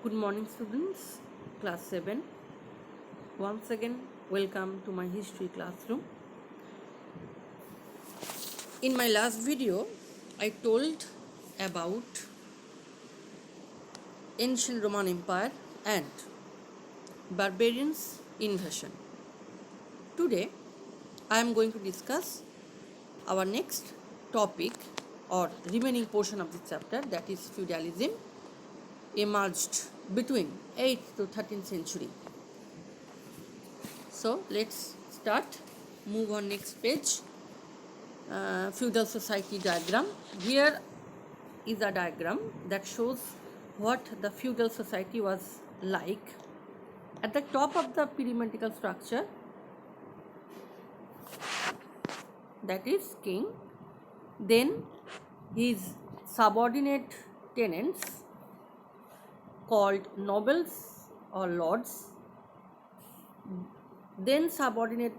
Good morning, students, class 7. Once again, welcome to my history classroom. In my last video, I told about ancient Roman Empire and barbarians' invasion. Today, I am going to discuss our next topic or remaining portion of the chapter, that is feudalism, emerged between 8th to 13th century. So let's start. Move on next page. Feudal society diagram. Here is a diagram that shows what the feudal society was like. At the top of the pyramidal structure, that is king, then his subordinate tenants called nobles or lords, then subordinate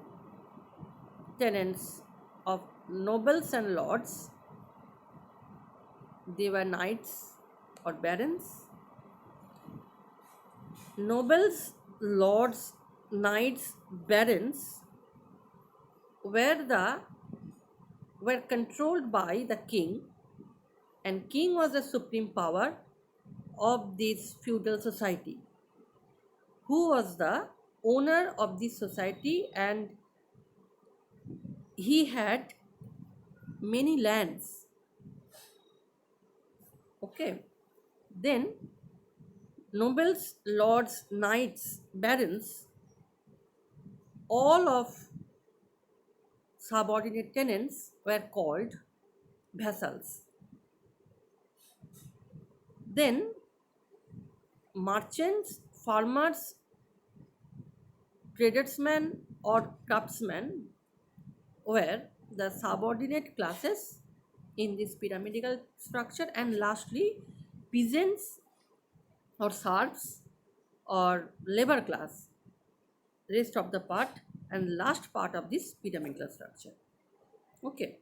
tenants of nobles and lords, they were knights or barons. Nobles, lords, knights, barons were controlled by the king, and king was the supreme power of this feudal society, who was the owner of this society, and he had many lands. Okay, then nobles, lords, knights, barons, all of subordinate tenants were called vassals. Then merchants, farmers, tradesmen or craftsmen were the subordinate classes in this pyramidal structure, and lastly peasants or serfs or labor class, rest of the part and last part of this pyramidal structure. Okay.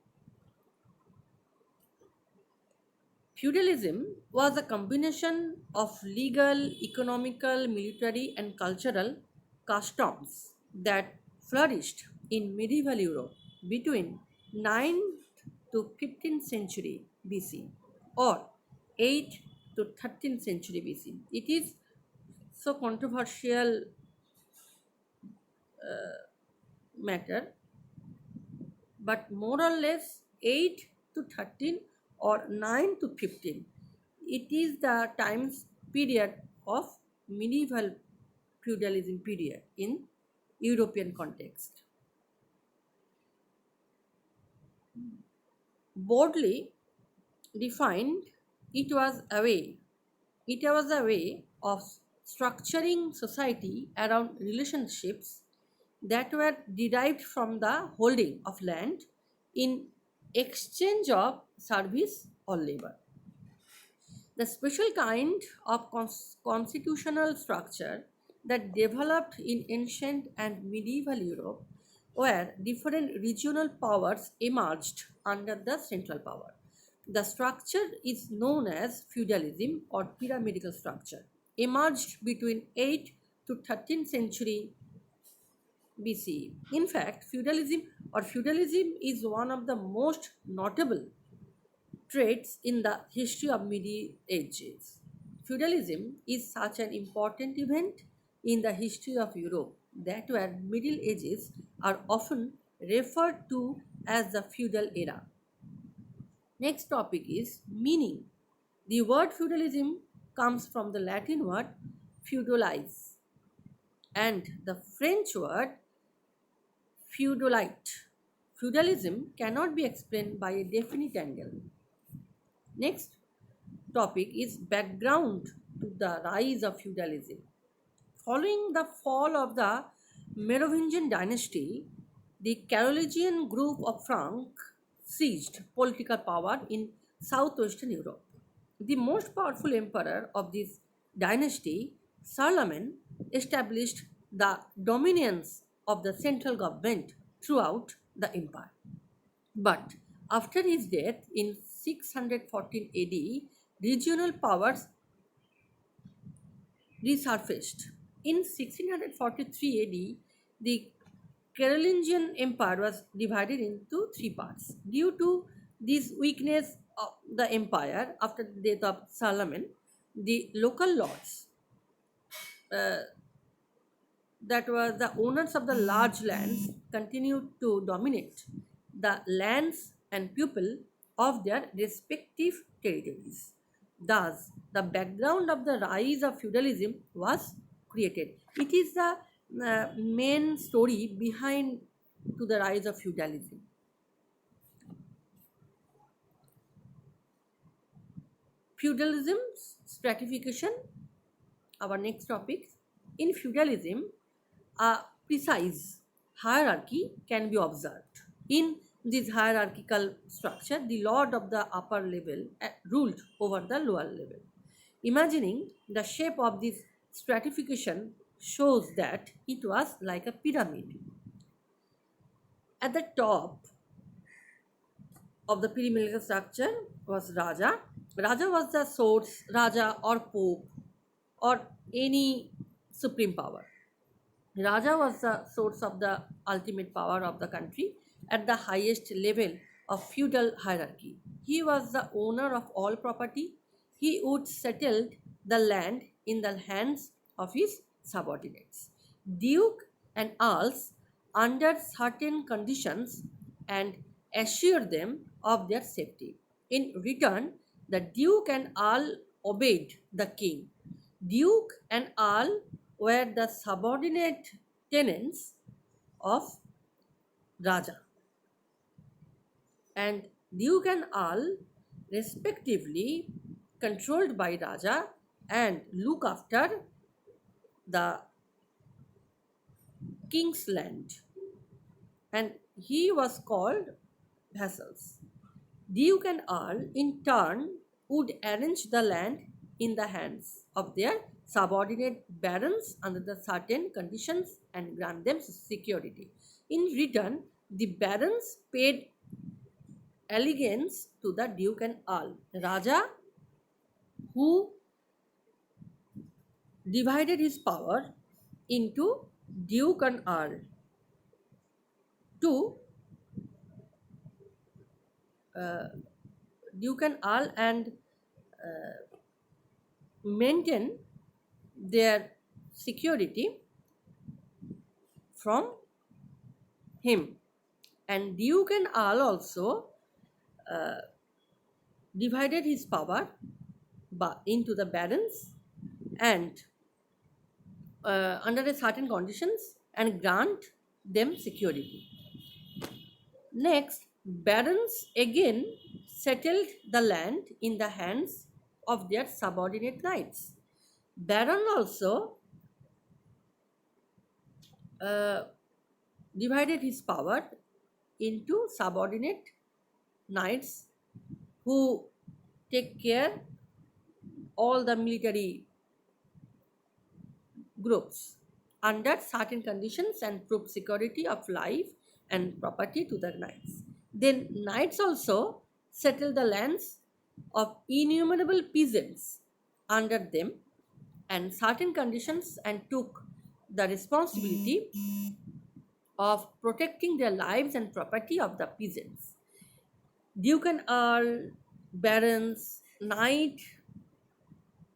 Feudalism was a combination of legal, economical, military, and cultural customs that flourished in medieval Europe between 9th to 15th century BC or 8th to 13th century BC. It is so controversial matter, but more or less 8 to 13 or 9 to 15, it is the times period of medieval feudalism period in European context. Broadly defined, it was a way of structuring society around relationships that were derived from the holding of land in exchange of service or labor. The special kind of constitutional structure that developed in ancient and medieval Europe, where different regional powers emerged under the central power. The structure is known as feudalism or pyramidal structure, emerged between 8th to 13th century BCE. In fact, feudalism is one of the most notable traits in the history of Middle Ages. Feudalism is such an important event in the history of Europe that where Middle Ages are often referred to as the feudal era. Next topic is meaning. The word feudalism comes from the Latin word feudalize and the French word feudalite. Feudalism cannot be explained by a definite angle. Next topic is background to the rise of feudalism. Following the fall of the Merovingian dynasty, the Carolingian group of Franks seized political power in southwestern Europe. The most powerful emperor of this dynasty, Charlemagne, established the dominance of the central government throughout the empire. But after his death in 614 AD, regional powers resurfaced. In 1643 AD, the Carolingian Empire was divided into three parts. Due to this weakness of the empire after the death of Solomon, the local lords, uh, that were the owners of the large lands, continued to dominate the lands and people of their respective territories. Thus, the background of the rise of feudalism was created. It is the main story behind to the rise of feudalism. Feudalism stratification, our next topic. In feudalism, a precise hierarchy can be observed. In this hierarchical structure, the lord of the upper level ruled over the lower level. Imagining the shape of this stratification shows that it was like a pyramid. At the top of the pyramidal structure was Raja. Raja was the source, Raja or Pope or any supreme power. Raja was the source of the ultimate power of the country at the highest level of feudal hierarchy. He was the owner of all property. He would settle the land in the hands of his subordinates. Duke and earls, under certain conditions, and assure them of their safety. In return, the Duke and Earl obeyed the king. Duke and Earl were the subordinate tenants of Raja, and Duke and Earl, respectively, controlled by Raja and look after the king's land, and he was called vassals. Duke and Earl, in turn, would arrange the land in the hands of their subordinate barons under the certain conditions and grant them security. In return, the barons paid allegiance to the Duke and Earl. Raja, who divided his power into Duke and Earl to uh, Duke and Earl and maintain their security from him. And Duke and Earl also uh, divided his power into the barons and under a certain conditions and grant them security. Next, barons again settled the land in the hands of their subordinate knights. Baron also uh, divided his power into subordinate knights who take care all the military groups under certain conditions and prove security of life and property to the knights. Then knights also settled the lands of innumerable peasants under them and certain conditions and took the responsibility of protecting their lives and property of the peasants. Duke and Earl, barons, knight,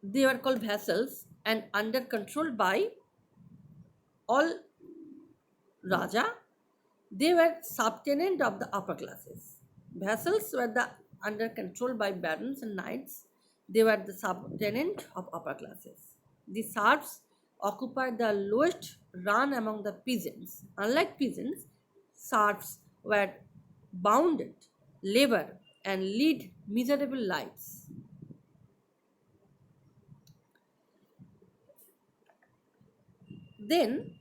they were called vassals and under control by all Raja. They were subtenant of the upper classes. Vassals were the under control by barons and knights. They were the subtenant of upper classes. The serfs occupied the lowest run among the peasants. Unlike peasants, serfs were bounded, labor, and lead miserable lives. Then,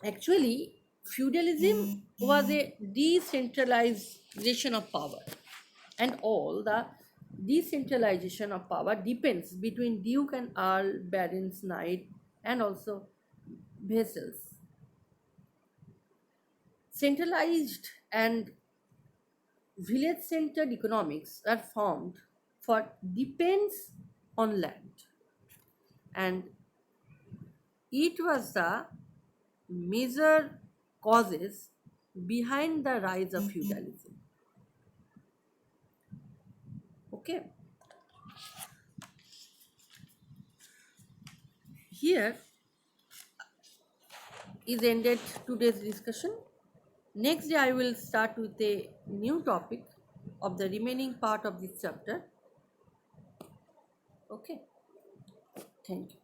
actually, feudalism was a decentralization of power, and all the decentralization of power depends between duke and earl, barons, knight, and also vassals. Centralized and village centered economics are formed for depends on land, and it was the major causes behind the rise of feudalism. Okay, here is ended today's discussion. Next day, I will start with a new topic of the remaining part of this chapter. Okay, thank you.